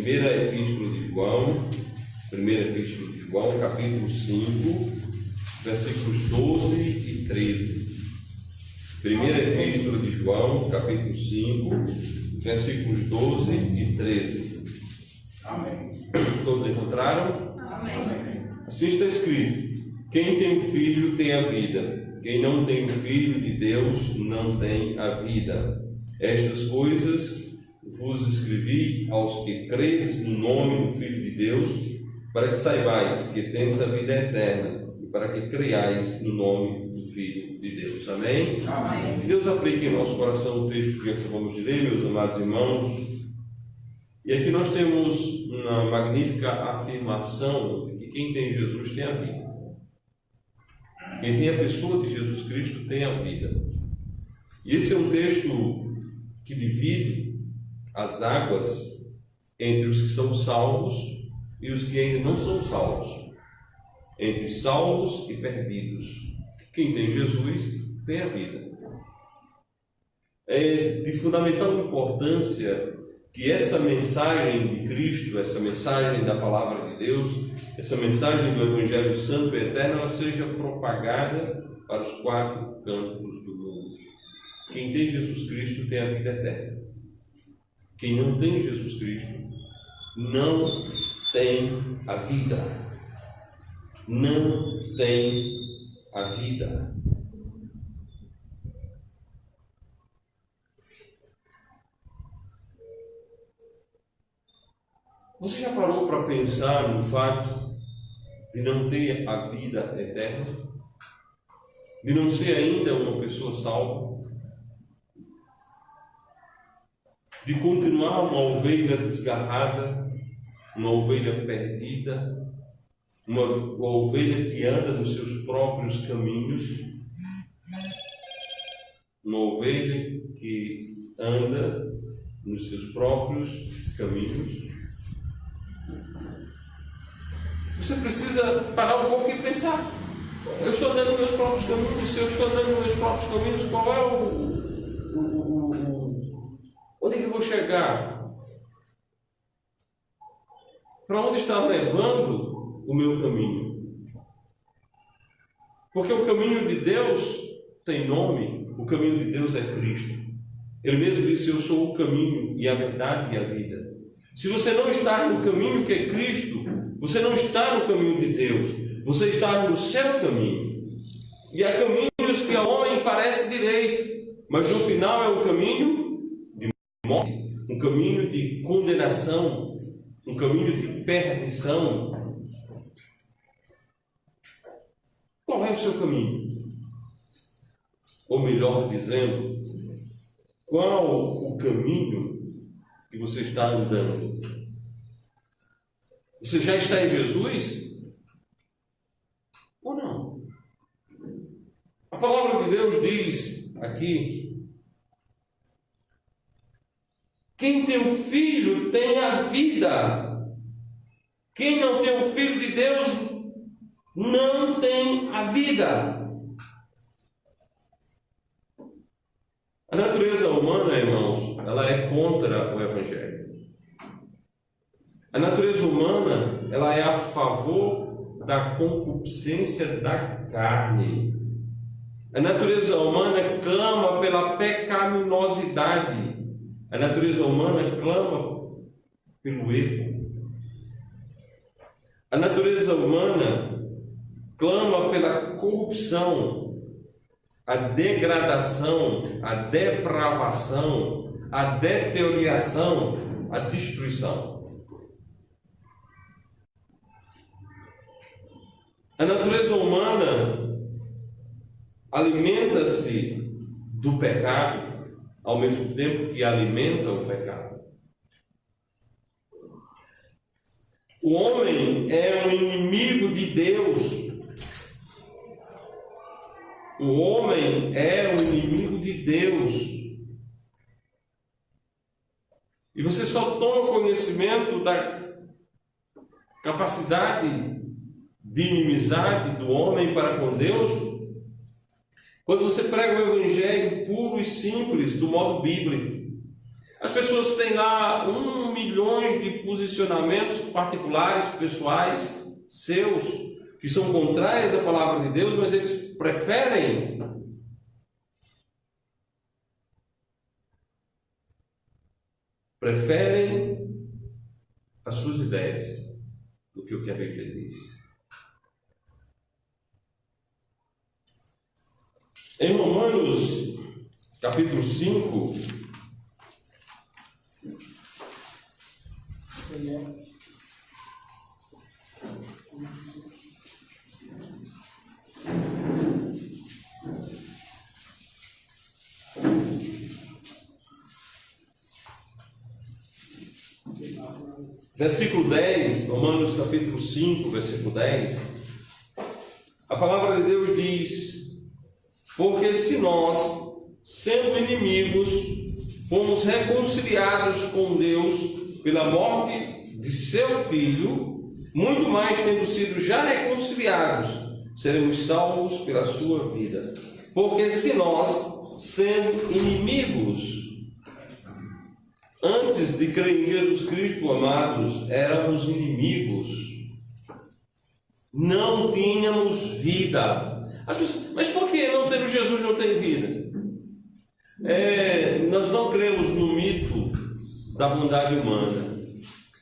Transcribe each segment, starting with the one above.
Primeira Epístola de João, capítulo 5, versículos 12 e 13. Primeira Epístola de João, capítulo 5, versículos 12 e 13. Amém. Todos encontraram? Amém. Assim está escrito: quem tem um filho tem a vida, quem não tem o filho de Deus não tem a vida. Estas coisas vos escrevi aos que credes no nome do Filho de Deus, para que saibais que tendes a vida eterna, e para que creiais no nome do Filho de Deus. Amém? Amém. Que Deus aplique em nosso coração o texto que acabamos de ler, meus amados irmãos. E aqui nós temos uma magnífica afirmação de que quem tem Jesus tem a vida. Quem tem a pessoa de Jesus Cristo tem a vida. E esse é um texto que divide as águas entre os que são salvos e os que ainda não são salvos, entre salvos e perdidos. Quem tem Jesus tem a vida. É de fundamental importância que essa mensagem de Cristo, essa mensagem da palavra de Deus, essa mensagem do Evangelho Santo e Eterno, ela seja propagada para os quatro cantos do mundo. Quem tem Jesus Cristo tem a vida eterna. Quem não tem Jesus Cristo não tem a vida. Não tem a vida. Você já parou para pensar no fato de não ter a vida eterna? De não ser ainda uma pessoa salva? De continuar uma ovelha desgarrada, uma ovelha perdida, uma ovelha que anda nos seus próprios caminhos, uma ovelha que anda nos seus próprios caminhos. Você precisa parar um pouco e pensar: eu estou andando nos meus próprios caminhos. Se eu estou andando nos meus próprios caminhos, qual é onde é que eu vou chegar? Para onde está levando o meu caminho? Porque o caminho de Deus tem nome. O caminho de Deus é Cristo. Ele mesmo disse: eu sou o caminho e a verdade e a vida. Se você não está no caminho que é Cristo, você não está no caminho de Deus. Você está no seu caminho. E há caminhos que ao homem parece direito, mas no final é um caminho morte, um caminho de condenação, um caminho de perdição. Qual é o seu caminho? Ou melhor dizendo, qual o caminho que você está andando? Você já está em Jesus? Ou não? A palavra de Deus diz aqui: quem tem o Filho tem a vida. Quem não tem o Filho de Deus não tem a vida. A natureza humana, irmãos, ela é contra o Evangelho. A natureza humana, ela é a favor da concupiscência da carne. A natureza humana clama pela pecaminosidade. A natureza humana clama pelo erro. A natureza humana clama pela corrupção, a degradação, a depravação, a deterioração, a destruição. A natureza humana alimenta-se do pecado, ao mesmo tempo que alimenta o pecado. O homem é um inimigo de Deus. O homem é um inimigo de Deus. E você só toma conhecimento da capacidade de inimizade do homem para com Deus quando você prega o Evangelho puro e simples, do modo bíblico. As pessoas têm lá 1 milhão de posicionamentos particulares, pessoais, seus, que são contrários à palavra de Deus, mas eles preferem as suas ideias do que o que a Bíblia diz. Em Romanos, capítulo 5, versículo 10, Romanos capítulo 5, versículo 10, a palavra de Deus diz: porque se nós, sendo inimigos, fomos reconciliados com Deus pela morte de seu Filho, muito mais tendo sido já reconciliados, seremos salvos pela sua vida. Porque se nós, sendo inimigos, antes de crer em Jesus Cristo, amados, éramos inimigos, não tínhamos vida. Mas por que não tendo Jesus não tem vida? Nós não cremos no mito da bondade humana.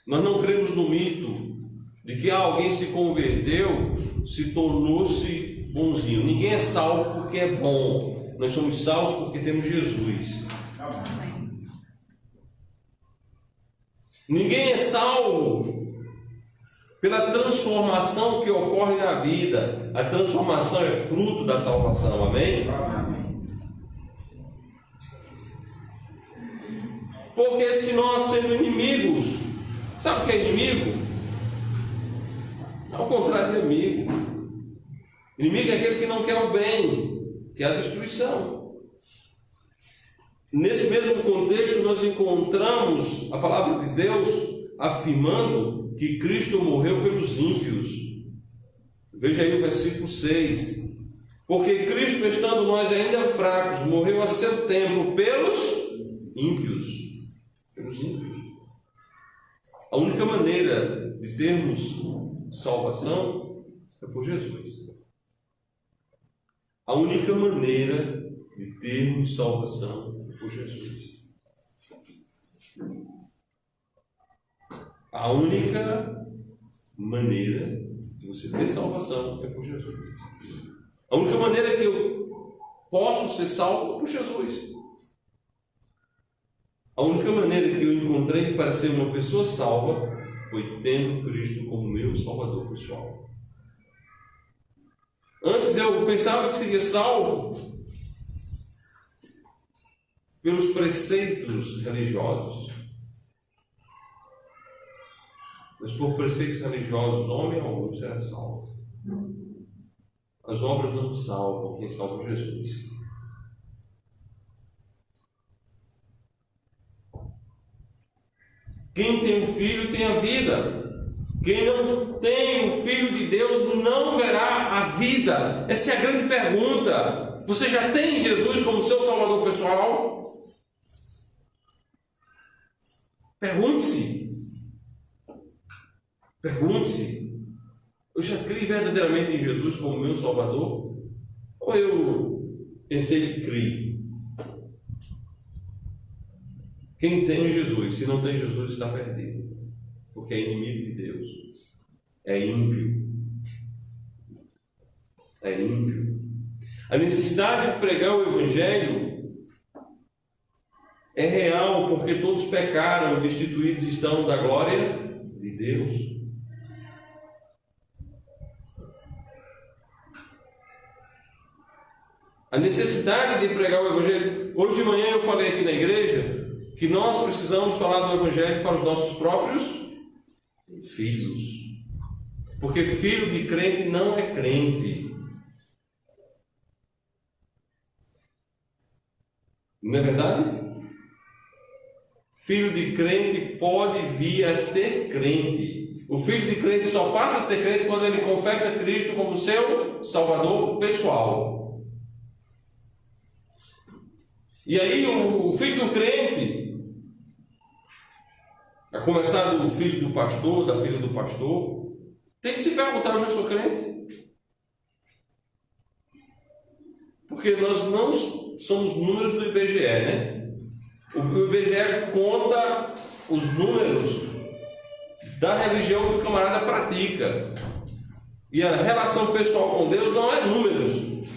Nós não cremos no mito de que alguém se converteu, se tornou-se bonzinho. Ninguém é salvo porque é bom. Nós somos salvos porque temos Jesus. Ninguém é salvo pela transformação que ocorre na vida. A transformação é fruto da salvação, amém? Porque se nós, sendo inimigos, sabe o que é inimigo? Ao contrário de amigo. Inimigo é aquele que não quer o bem, que é a destruição. Nesse mesmo contexto, nós encontramos a palavra de Deus afirmando que Cristo morreu pelos ímpios. Veja aí o versículo 6. Porque Cristo, estando nós ainda fracos, morreu a seu tempo pelos ímpios. Pelos ímpios. A única maneira de termos salvação é por Jesus. A única maneira de termos salvação é por Jesus. A única maneira de você ter salvação é por Jesus. A única maneira que eu posso ser salvo é por Jesus. A única maneira que eu encontrei para ser uma pessoa salva foi tendo Cristo como meu Salvador pessoal. Antes eu pensava que seria salvo pelos preceitos religiosos. Mas por preceitos religiosos, homem algum será salvo. As obras não salvam, quem salva é Jesus. Quem tem o Filho tem a vida. Quem não tem o Filho de Deus não verá a vida. Essa é a grande pergunta. Você já tem Jesus como seu Salvador pessoal? Pergunte-se. Pergunte-se: eu já criei verdadeiramente em Jesus como meu Salvador? Ou eu pensei que criei? Quem tem Jesus, se não tem Jesus, está perdido, porque é inimigo de Deus, é ímpio. É ímpio. A necessidade de pregar o Evangelho é real, porque todos pecaram, destituídos estão da glória de Deus. A necessidade de pregar o Evangelho. Hoje de manhã eu falei aqui na igreja que nós precisamos falar do Evangelho para os nossos próprios filhos. Porque filho de crente não é crente. Não é verdade? Filho de crente pode vir a ser crente. O filho de crente só passa a ser crente quando ele confessa Cristo como seu Salvador pessoal. E aí o filho do crente A começar do filho do pastor, da filha do pastor. Tem que se perguntar: eu já sou crente? Porque nós não somos números do IBGE, né? O IBGE conta os números da religião que o camarada pratica. E a relação pessoal com Deus não é números.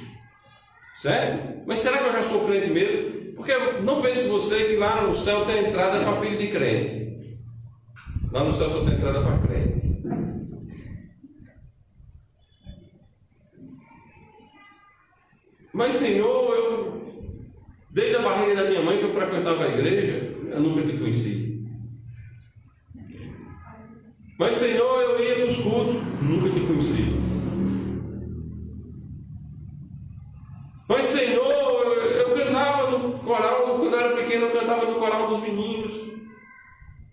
Certo? Mas será que eu já sou crente mesmo? Porque não pense você que lá no céu tem entrada para filho de crente. Lá no céu só tem entrada para crente. Mas, Senhor, desde a barriga da minha mãe que eu frequentava a igreja, eu nunca te conheci. Mas, Senhor, eu ia para os cultos, nunca te conheci. Mas, Senhor, eu cantava no coral, quando eu era pequeno, eu cantava no coral dos meninos,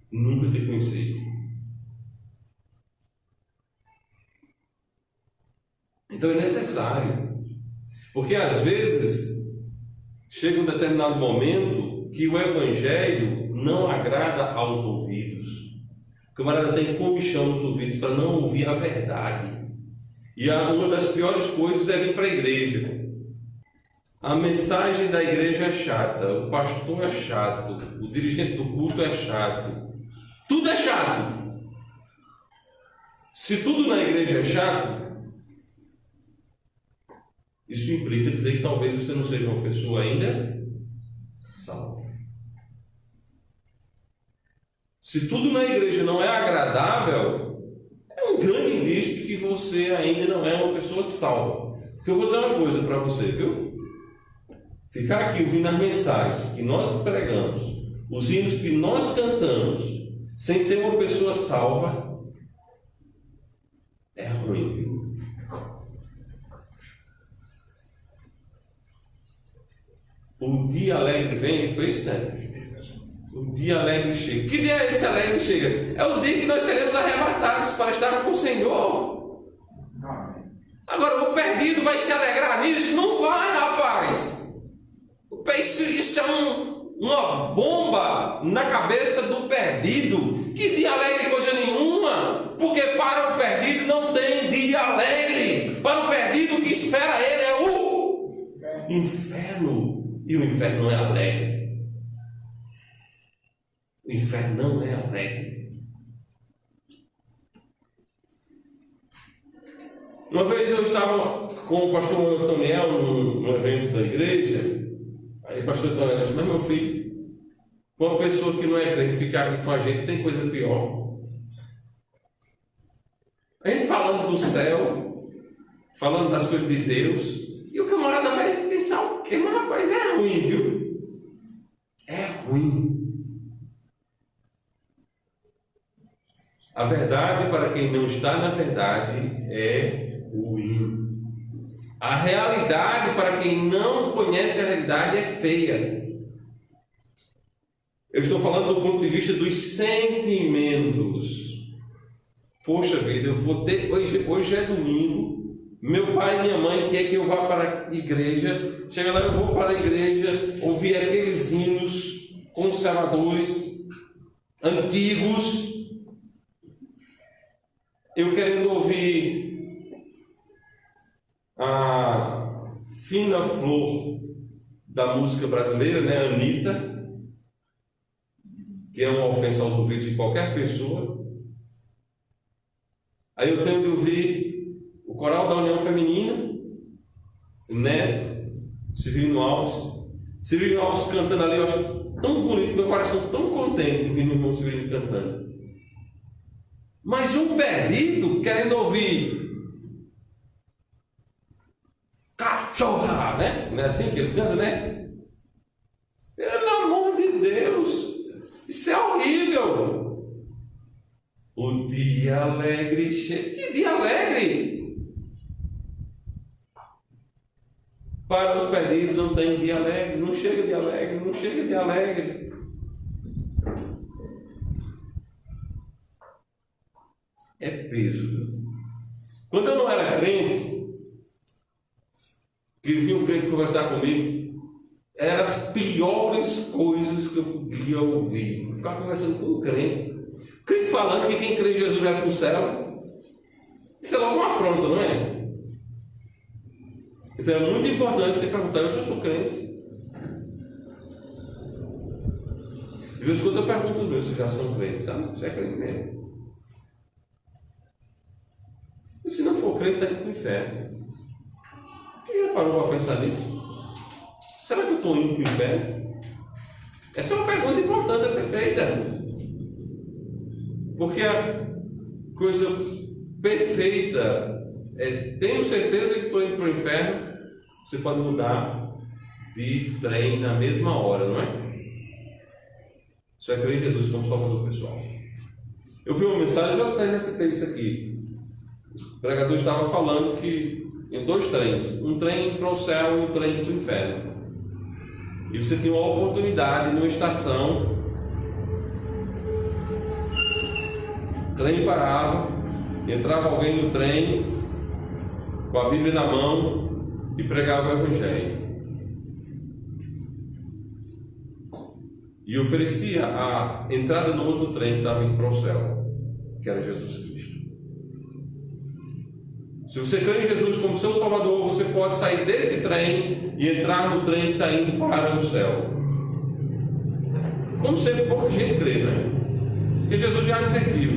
nunca te conheci. Então é necessário. Porque às vezes chega um determinado momento que o evangelho não agrada aos ouvidos. O camarada tem comichão nos ouvidos para não ouvir a verdade. E uma das piores coisas é vir para a igreja. A mensagem da igreja é chata, o pastor é chato, o dirigente do culto é chato. Tudo é chato. Se tudo na igreja é chato, isso implica dizer que talvez você não seja uma pessoa ainda salva. Se tudo na igreja não é agradável, é um grande indício de que você ainda não é uma pessoa salva. Porque eu vou dizer uma coisa para você, viu? Ficar aqui ouvindo as mensagens que nós pregamos, os hinos que nós cantamos, sem ser uma pessoa salva, é ruim, viu? O dia alegre vem, foi isso, né? O dia alegre chega. Que dia é esse alegre que chega? É o dia que nós seremos arrebatados para estar com o Senhor. Agora, o perdido vai se alegrar nisso? Não vai, rapaz. Isso é uma bomba na cabeça do perdido. Que dia alegre coisa nenhuma. Porque para o perdido não tem dia alegre. Para o perdido o que espera ele é o inferno. E o inferno não é alegre. O inferno não é alegre. Uma vez eu estava com o pastor Antoniel num evento da igreja. Aí o pastor Antoniel disse: mas meu filho, uma pessoa que não é crente ficar aqui com a gente tem coisa pior. A gente falando do céu, falando das coisas de Deus, e o camarada vai pensar o quê? Mas rapaz, é ruim, viu? É ruim. A verdade, para quem não está na verdade, é ruim. A realidade, para quem não conhece a realidade, é feia. Eu estou falando do ponto de vista dos sentimentos. Poxa vida, eu vou ter... Hoje é domingo. Meu pai e minha mãe querem que eu vá para a igreja. Chega lá, eu vou para a igreja ouvir aqueles hinos conservadores, antigos. Eu querendo ouvir a fina flor da música brasileira, né, Anitta, que é uma ofensa aos ouvidos de qualquer pessoa. Aí eu tenho de ouvir o coral da União Feminina, Neto, Severino Alves. Severino Alves cantando ali, eu acho tão bonito, meu coração tão contente de ouvir o irmão Severino cantando. Mas um perdido querendo ouvir cachorra, né? Não é assim que eles cantam, né? Pelo amor de Deus, isso é horrível. O dia alegre chega. Que dia alegre? Para os perdidos não tem dia alegre, não chega de alegre, não chega de alegre. É peso. Quando eu não era crente, que vinha um crente conversar comigo, eram as piores coisas que eu podia ouvir. Eu ficava conversando com um crente. falando que quem crê em Jesus vai para o céu. Isso é logo uma afronta, não é? Então é muito importante você perguntar: eu já sou crente? De vez em quando eu pergunto os meus se já são crentes, sabe? Você é crente mesmo? E se não for crente, está indo para o inferno. Você já parou para pensar nisso? Será que eu estou indo para o inferno? Essa é uma pergunta importante a ser feita. Porque a coisa perfeita é: tenho certeza que estou indo para o inferno. Você pode mudar de trem na mesma hora, não é? Você vai crer em Jesus como Salvador pessoal. Eu vi uma mensagem, eu até já citei isso aqui. O pregador estava falando que em 2 trens, um trem para o céu e um trem para o inferno. E você tinha uma oportunidade numa estação, o trem parava, entrava alguém no trem com a Bíblia na mão e pregava o Evangelho. E oferecia a entrada no outro trem que estava indo para o céu, que era Jesus Cristo. Se você crê em Jesus como seu Salvador, você pode sair desse trem e entrar no trem que está indo para o céu. Como sempre, pouca gente crê, né? Porque Jesus já advertiu.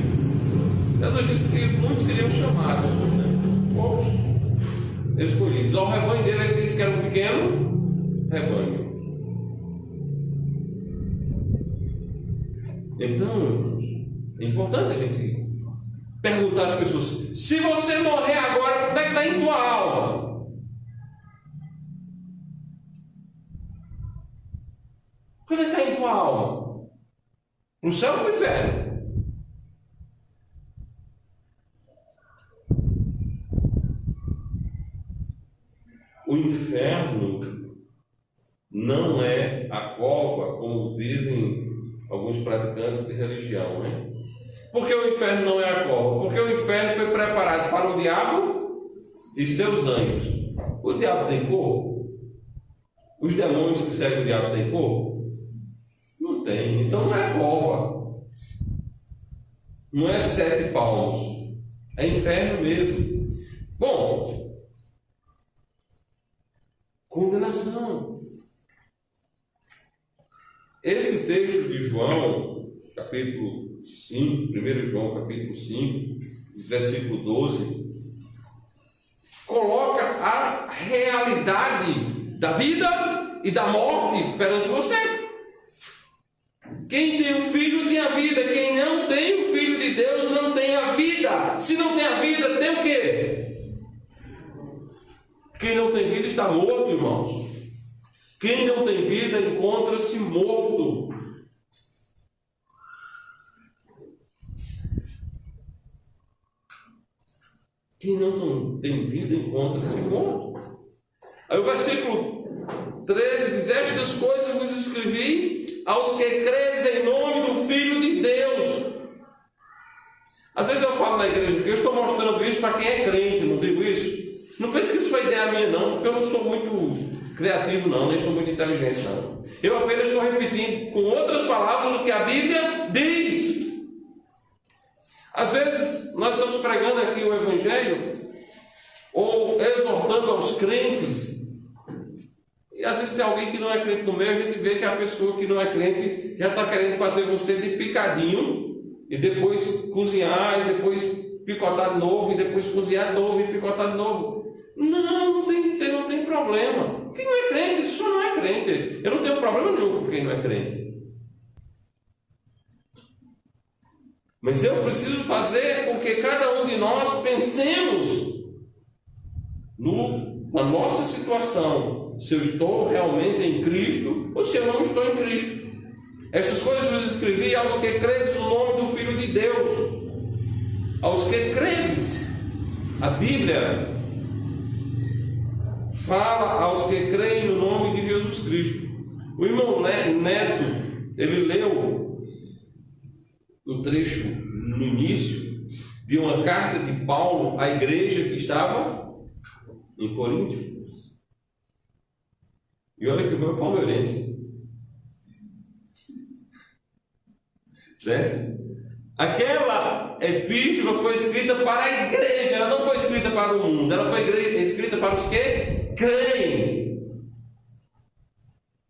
Jesus disse que muitos seriam chamados, né? Poucos escolhidos. Ao rebanho dele, ele disse que era um pequeno rebanho. Então, irmãos, é importante a gente perguntar às pessoas: se você morrer agora, como é que está em tua alma? Como é que está em tua alma? No céu ou no inferno? O inferno não é a cova, como dizem alguns praticantes de religião, né? Por que o inferno não é a cova? Porque o inferno foi preparado para o diabo e seus anjos. O diabo tem cor? Os demônios que seguem o diabo têm cor? Não tem. Então não é cova. Não é 7 palmos. É inferno mesmo. Bom, condenação. Esse texto de João, capítulo 5, 1 João, capítulo 5, versículo 12, coloca a realidade da vida e da morte perante você. Quem tem o Filho tem a vida, quem não tem o Filho de Deus não tem a vida. Se não tem a vida, tem o quê? Quem não tem vida está morto, irmãos. Quem não tem vida encontra-se morto. Quem não tem vida encontra-se morto. Aí o versículo 13 diz: estas coisas vos escrevi aos que credes em nome do Filho de Deus. Às vezes eu falo na igreja que eu estou mostrando isso para quem é crente, não digo isso. Não pense que isso foi ideia minha não, porque eu não sou muito criativo não, nem sou muito inteligente não. Eu apenas estou repetindo com outras palavras o que a Bíblia diz. Às vezes nós estamos pregando aqui o Evangelho ou exortando aos crentes, e às vezes tem alguém que não é crente no meio, a gente vê que a pessoa que não é crente já está querendo fazer você de picadinho e depois cozinhar e depois picotar de novo e depois cozinhar de novo e picotar de novo. Não tem problema. Quem não é crente, só não é crente. Eu não tenho problema nenhum com quem não é crente. Mas eu preciso fazer com que cada um de nós pensemos na nossa situação. Se eu estou realmente em Cristo ou se eu não estou em Cristo. Essas coisas eu escrevi aos que credes no nome do Filho de Deus. Aos que credes. A Bíblia fala aos que creem no nome de Jesus Cristo. O irmão Neto, ele leu um trecho no início de uma carta de Paulo à igreja que estava em Corinto. E olha que o meu é palmeirense. Certo? Aquela epístola foi escrita para a igreja, ela não foi escrita para o mundo, ela foi escrita para os que creem.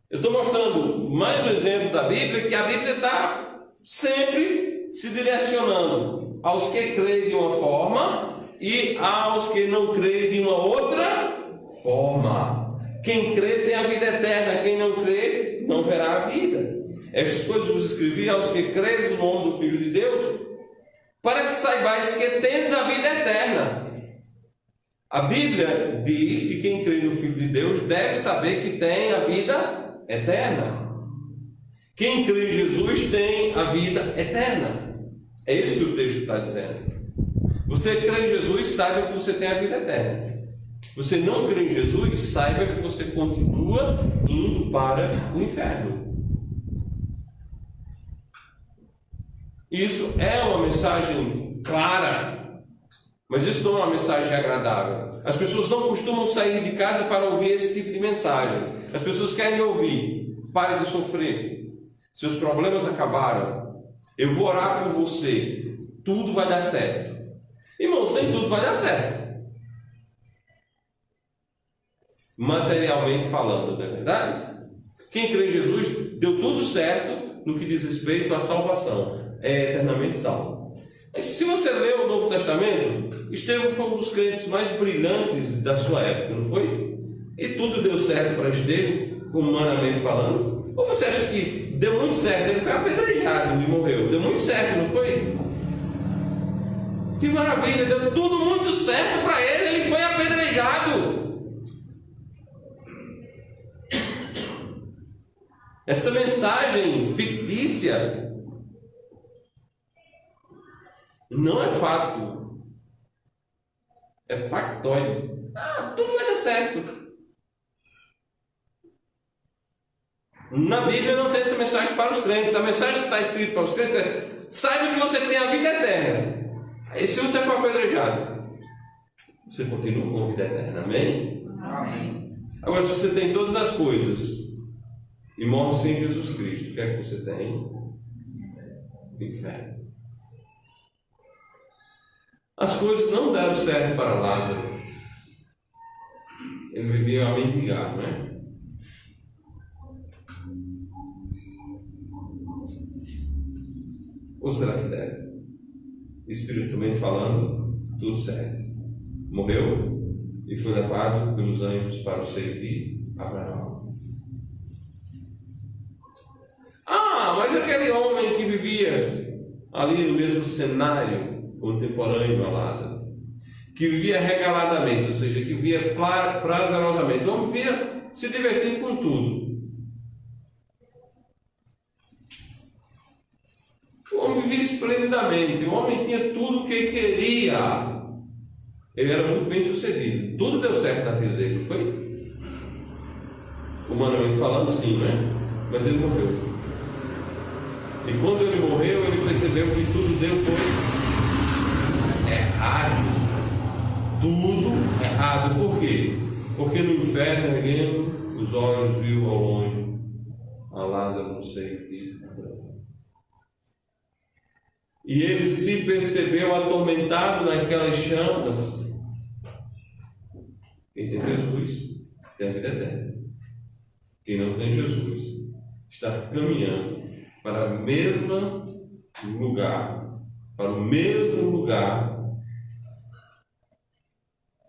Eu estou mostrando mais um exemplo da Bíblia, que a Bíblia está sempre se direcionando aos que creem de uma forma e aos que não creem de uma outra forma. Quem crê tem a vida eterna, quem não crê não verá a vida. Estas coisas vos escrevi aos que creem no nome do Filho de Deus, para que saibais que tendes a vida eterna. A Bíblia diz que quem crê no Filho de Deus deve saber que tem a vida eterna. Quem crê em Jesus tem a vida eterna. É isso que o texto está dizendo. Você crê em Jesus, saiba que você tem a vida eterna. Você não crê em Jesus, saiba que você continua indo para o inferno. Isso é uma mensagem clara, mas isso não é uma mensagem agradável. As pessoas não costumam sair de casa para ouvir esse tipo de mensagem. As pessoas querem ouvir: pare de sofrer, seus problemas acabaram, eu vou orar por você, tudo vai dar certo. Irmãos, nem tudo vai dar certo, materialmente falando, não é verdade? Quem crê em Jesus deu tudo certo no que diz respeito à salvação, é eternamente salvo. Mas se você lê o Novo Testamento, Estevão foi um dos crentes mais brilhantes da sua época, não foi? E tudo deu certo para Estevão, humanamente falando. Ou você acha que deu muito certo? Ele foi apedrejado e morreu. Deu muito certo, não foi? Que maravilha, deu tudo muito certo para ele, ele foi apedrejado. Essa mensagem fictícia não é fato, é factóide. Tudo vai dar certo. Na Bíblia não tem essa mensagem para os crentes. A mensagem que está escrita para os crentes é: saiba que você tem a vida eterna. E se você for apedrejado, você continua com a vida eterna. Amém? Amém. Agora, se você tem todas as coisas e morre sem Jesus Cristo, o que é que você tem? O inferno. As coisas não deram certo para Lázaro. Ele vivia a mendigar, não é? Ou será que deve? Espiritualmente falando, tudo certo. Morreu e foi levado pelos anjos para o seio de Abraão. Mas aquele homem que vivia ali no mesmo cenário contemporâneo a Lázaro, que vivia regaladamente, ou seja, que vivia prazerosamente, o homem vivia se divertindo com tudo. O homem vivia esplendidamente, o homem tinha tudo o que queria, ele era muito bem sucedido, tudo deu certo na vida dele, não foi? Humanamente falando, sim, né? Mas ele morreu. E quando ele morreu, ele percebeu que tudo deu foi errado. Tudo errado. Por quê? Porque no inferno, erguendo os olhos, viu ao longe a Lázaro no seio de Abraão. E ele se percebeu atormentado naquelas chamas. Quem tem Jesus tem a vida eterna. Quem não tem Jesus está caminhando para o mesmo lugar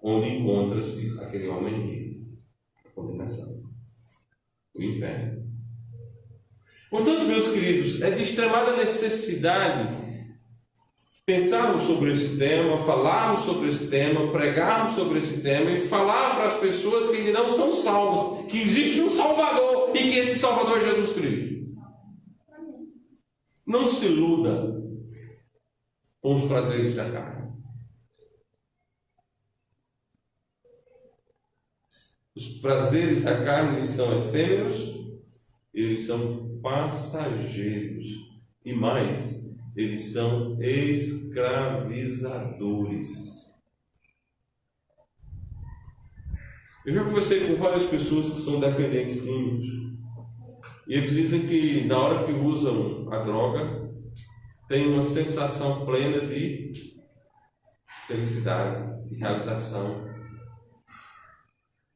onde encontra-se aquele homem, a condenação, o inferno. Portanto, meus queridos, é de extremada necessidade pensarmos sobre esse tema, falarmos sobre esse tema, pregarmos sobre esse tema e falar para as pessoas que ainda não são salvas, que existe um Salvador e que esse Salvador é Jesus Cristo. Não se iluda com os prazeres da carne. Os prazeres da carne, eles são efêmeros, eles são passageiros e mais, eles são escravizadores. Eu já conversei com várias pessoas que são dependentes químicos. E eles dizem que na hora que usam a droga, tem uma sensação plena de felicidade, de realização.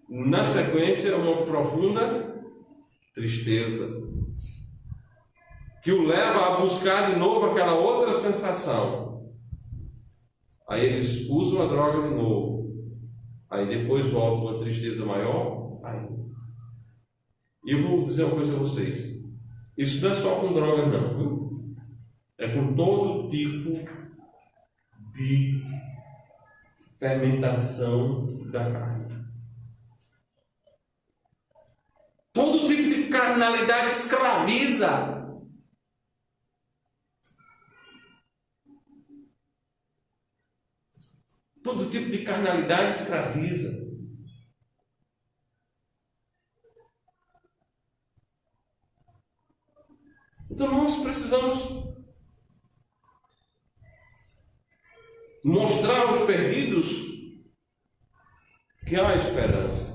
Na sequência, uma profunda tristeza, que o leva a buscar de novo aquela outra sensação. Aí eles usam a droga de novo. Aí depois volta uma tristeza maior. E eu vou dizer uma coisa a vocês. Isso não é só com droga não, viu? É com todo tipo de fermentação da carne. Todo tipo de carnalidade escraviza. Todo tipo de carnalidade escraviza. Então nós precisamos mostrar aos perdidos que há esperança,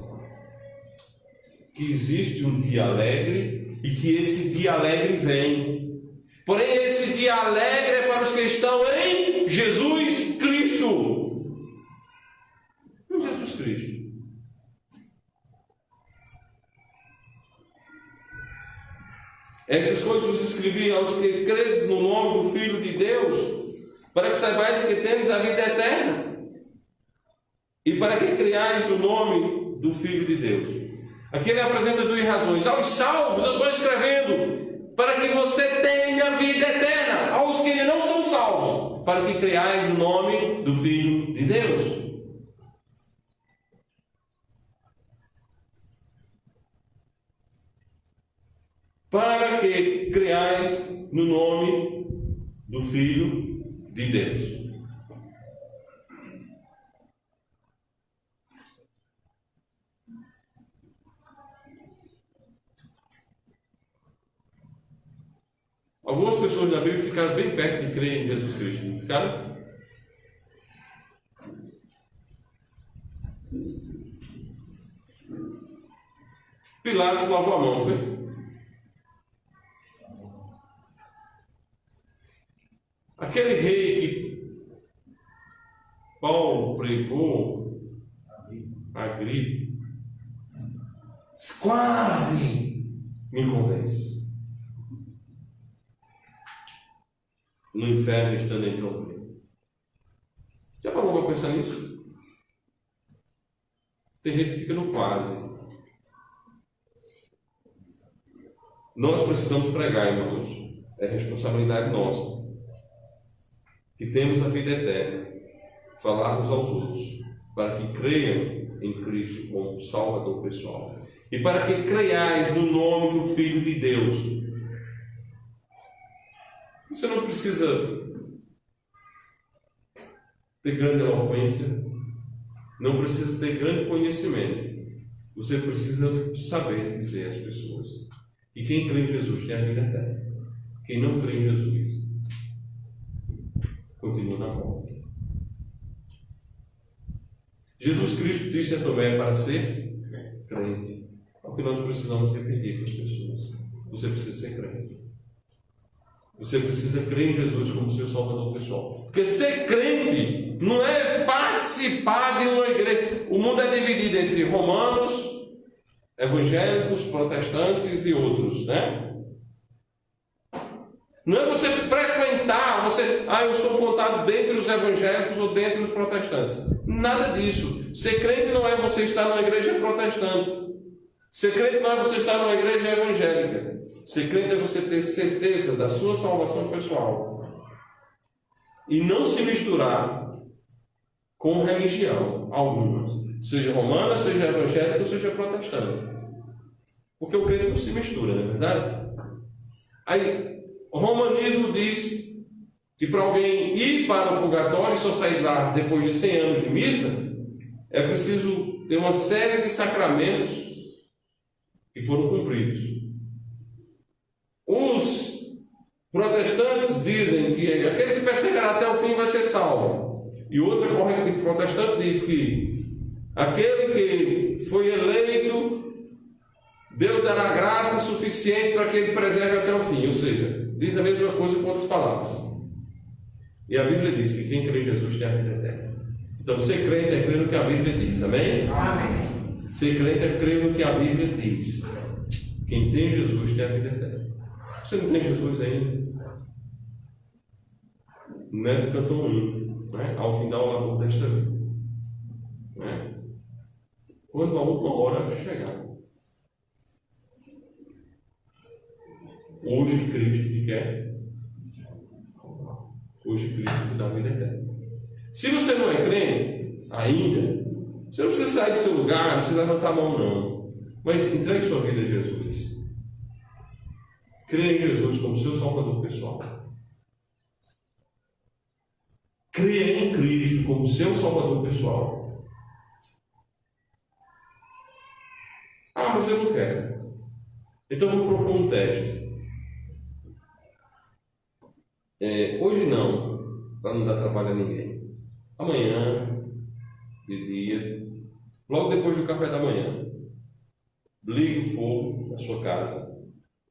que existe um dia alegre e que esse dia alegre vem. Porém, esse dia alegre é para os que estão em Jesus Cristo. Em Jesus Cristo. Essas coisas vos escrevi aos que credes no nome do Filho de Deus, para que saibais que tendes a vida eterna, e para que creiais no nome do Filho de Deus. Aqui ele apresenta duas razões. Aos salvos eu estou escrevendo para que você tenha vida eterna. Aos que não são salvos, para que creiais no nome do Filho de Deus. Para que creiais no nome do Filho de Deus. Algumas pessoas da Bíblia ficaram bem perto de crer em Jesus Cristo, não ficaram? Pilatos lavou a mão, foi? Aquele rei que Paulo pregou, Agripa, quase me convence. No inferno estando em tormento. Já parou para pensar nisso? Tem gente que fica no quase. Nós precisamos pregar, irmãos. É responsabilidade nossa. Que temos a vida eterna. Falarmos aos outros. Para que creiam em Cristo como Salvador pessoal. E para que creiais no nome do Filho de Deus. Você não precisa ter grande eloquência, não precisa ter grande conhecimento. Você precisa saber dizer às pessoas que quem crê em Jesus tem a vida eterna. Quem não crê em Jesus continua na morte. Jesus Cristo disse a Tomé para ser crente. É o que nós precisamos repetir para as pessoas. Você precisa ser crente. Você precisa crer em Jesus como seu Salvador pessoal. Porque ser crente não é participar de uma igreja. O mundo é dividido entre romanos, evangélicos, protestantes e outros, né? Não é você frequentar, eu sou contado dentre os evangélicos ou dentre os protestantes. Nada disso. Ser crente não é você estar numa igreja protestante. Ser crente não é você estar numa igreja evangélica. Ser crente é você ter certeza da sua salvação pessoal e não se misturar com religião alguma, seja romana, seja evangélica ou seja protestante, porque o crente não se mistura, não é verdade? Aí o romanismo diz que para alguém ir para o purgatório e só sair lá depois de 100 anos de missa é preciso ter uma série de sacramentos que foram cumpridos. Os protestantes dizem que aquele que perseverar até o fim vai ser salvo. E outra corrente protestante diz que aquele que foi eleito, Deus dará graça suficiente para que ele preserve até o fim. Ou seja, diz a mesma coisa com outras palavras. E a Bíblia diz que quem crê em Jesus tem a vida eterna. Então, ser crente é crer no que a Bíblia diz, amém? Amém. Ser crente é crer no que a Bíblia diz. Quem tem Jesus tem a vida eterna. Você não tem Jesus ainda? O Neto cantou um hino, né? Ao fim da labor desta vida. Né? Quando a última hora chegar. Hoje Cristo te quer. Hoje Cristo te dá a vida eterna. Se você não é crente ainda, você não precisa sair do seu lugar, não precisa levantar a mão não. Mas entregue sua vida a Jesus. Creia em Jesus como seu salvador pessoal. Creia em Cristo como seu salvador pessoal. Ah, mas eu não quero. Então eu vou propor um teste. Hoje não, para não dar trabalho a ninguém. Amanhã, de dia, logo depois do café da manhã, ligue o fogo na sua casa,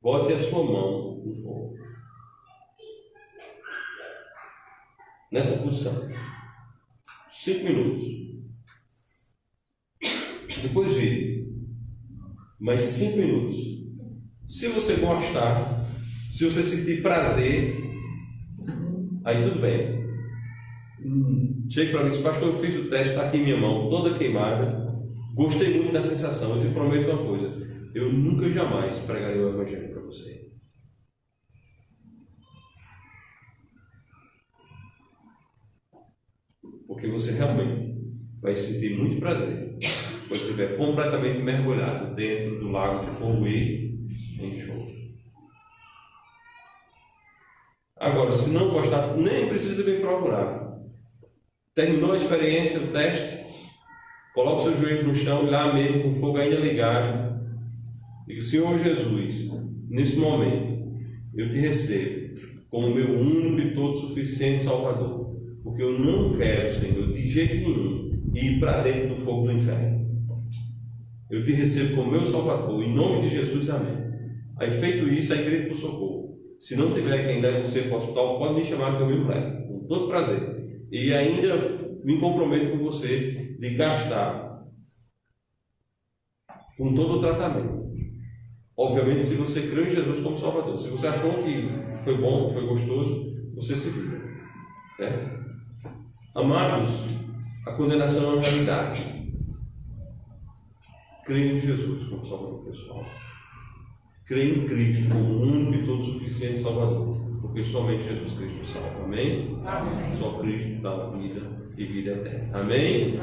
bote a sua mão no fogo. Nessa posição. 5 minutos. Depois vire. Mais 5 minutos. Se você gostar, se você sentir prazer, aí tudo bem. Chega para mim e diz: pastor, eu fiz o teste, está aqui em minha mão, toda queimada. Gostei muito da sensação. Eu te prometo uma coisa: eu nunca jamais pregarei o Evangelho para você. Porque você realmente vai sentir muito prazer quando estiver completamente mergulhado dentro do lago de fogo e enxofre. Agora, se não gostar, nem precisa me procurar. Terminou a experiência, o teste, coloque seu joelho no chão e lá mesmo, com o fogo ainda ligado, diga: Senhor Jesus, nesse momento, eu te recebo como meu único e todo suficiente Salvador, porque eu não quero, Senhor, de jeito nenhum, ir para dentro do fogo do inferno. Eu te recebo como meu Salvador, em nome de Jesus, amém. Aí, feito isso, aí grito por socorro. Se não tiver quem leve você para o hospital, pode me chamar que eu me levo, com todo prazer. E ainda me comprometo com você de gastar com todo o tratamento. Obviamente, se você crê em Jesus como Salvador. Se você achou que foi bom, foi gostoso, você se vira. Certo? Amados, a condenação é uma realidade. Creia em Jesus como Salvador pessoal. Creia em Cristo como o único e todo suficiente Salvador, porque somente Jesus Cristo salva. Amém? Amém. Só Cristo dá vida e vida eterna. Amém?